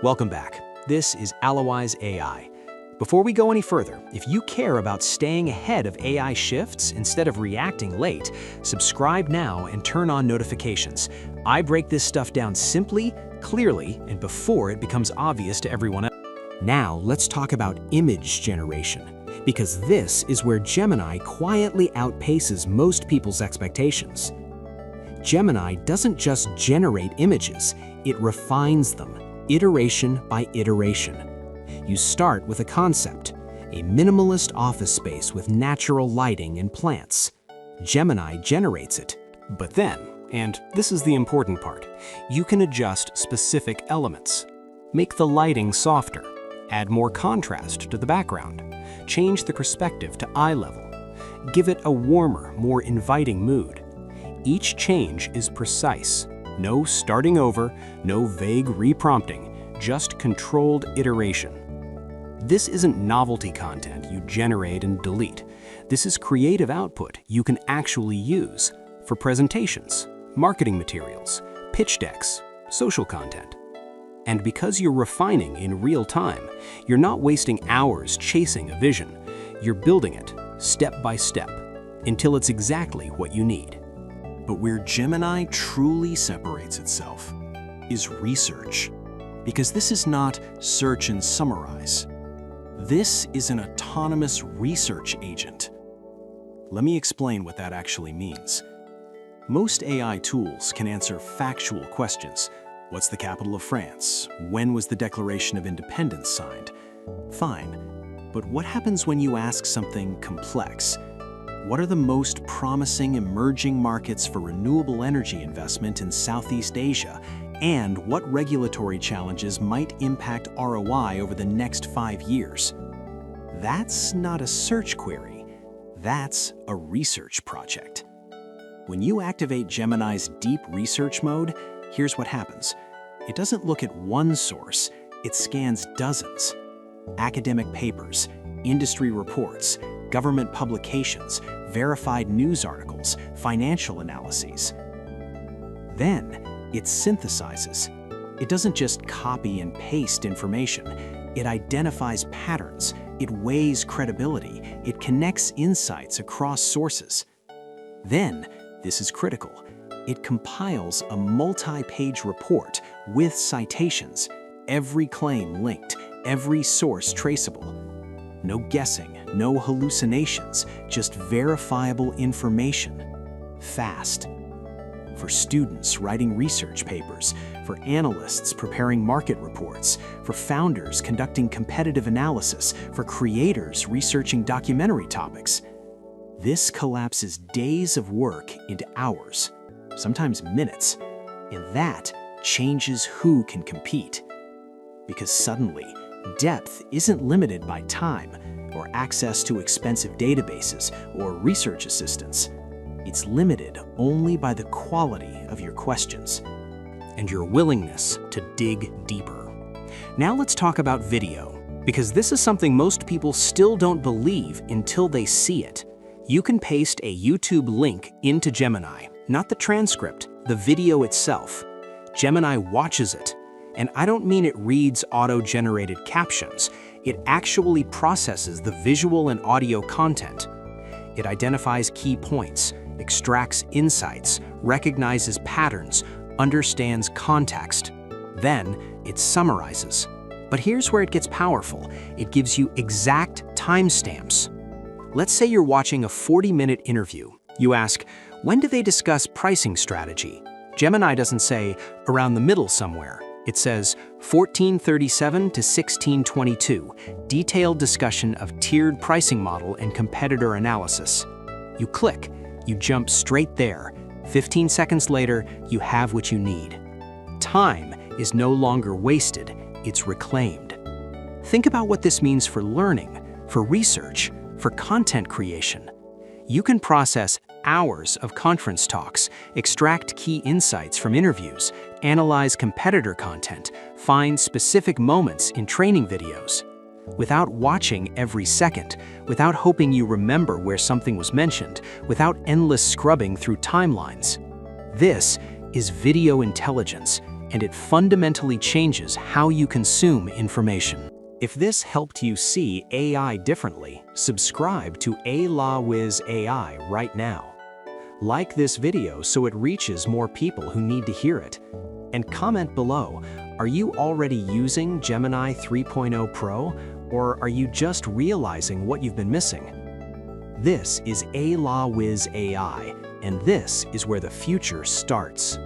Welcome back. This is Alloy's AI. Before we go any further, if you care about staying ahead of AI shifts instead of reacting late, subscribe now and turn on notifications. I break this stuff down simply, clearly, and before it becomes obvious to everyone else. Now, let's talk about image generation, because this is where Gemini quietly outpaces most people's expectations. Gemini doesn't just generate images, it refines them, iteration by iteration. You start with a concept, a minimalist office space with natural lighting and plants. Gemini generates it. But then, and this is the important part, you can adjust specific elements. Make the lighting softer, add more contrast to the background, change the perspective to eye level, give it a warmer, more inviting mood. Each change is precise. No starting over, no vague reprompting, just controlled iteration. This isn't novelty content you generate and delete. This is creative output you can actually use for presentations, marketing materials, pitch decks, social content. And because you're refining in real time, you're not wasting hours chasing a vision. You're building it step by step until it's exactly what you need. But where Gemini truly separates itself is research. Because this is not search and summarize. This is an autonomous research agent. Let me explain what that actually means. Most AI tools can answer factual questions. What's the capital of France? When was the Declaration of Independence signed? Fine, but what happens when you ask something complex? What are the most promising emerging markets for renewable energy investment in Southeast Asia? And what regulatory challenges might impact ROI over the next 5 years? That's not a search query. That's a research project. When you activate Gemini's deep research mode, here's what happens. It doesn't look at one source, it scans dozens. Academic papers, industry reports, government publications, verified news articles, financial analyses. Then, it synthesizes. It doesn't just copy and paste information. It identifies patterns. It weighs credibility. It connects insights across sources. Then, this is critical, it compiles a multi-page report with citations, every claim linked, every source traceable. No guessing, no hallucinations, just verifiable information. Fast. For students writing research papers, for analysts preparing market reports, for founders conducting competitive analysis, for creators researching documentary topics. This collapses days of work into hours, sometimes minutes, and that changes who can compete. Because suddenly, depth isn't limited by time or access to expensive databases or research assistants. It's limited only by the quality of your questions And your willingness to dig deeper. Now let's talk about video, because this is something most people still don't believe until they see it. You can paste a YouTube link into Gemini, not the transcript, the video itself. Gemini watches it. And I don't mean it reads auto-generated captions. It actually processes the visual and audio content. It identifies key points, extracts insights, recognizes patterns, understands context. Then it summarizes. But here's where it gets powerful. It gives you exact timestamps. Let's say you're watching a 40-minute interview. You ask, when do they discuss pricing strategy? Gemini doesn't say, around the middle somewhere. It says 1437 to 1622, detailed discussion of tiered pricing model and competitor analysis. You click, you jump straight there. 15 seconds later, you have what you need. Time is no longer wasted, it's reclaimed. Think about what this means for learning, for research, for content creation. You can process hours of conference talks, extract key insights from interviews, analyze competitor content, find specific moments in training videos. Without watching every second, without hoping you remember where something was mentioned, without endless scrubbing through timelines. This is video intelligence, and it fundamentally changes how you consume information. If this helped you see AI differently, subscribe to ALAWiz AI right now. Like this video so it reaches more people who need to hear it. And comment below, are you already using Gemini 3.0 Pro, or are you just realizing what you've been missing? This is ALAWiz AI, and this is where the future starts.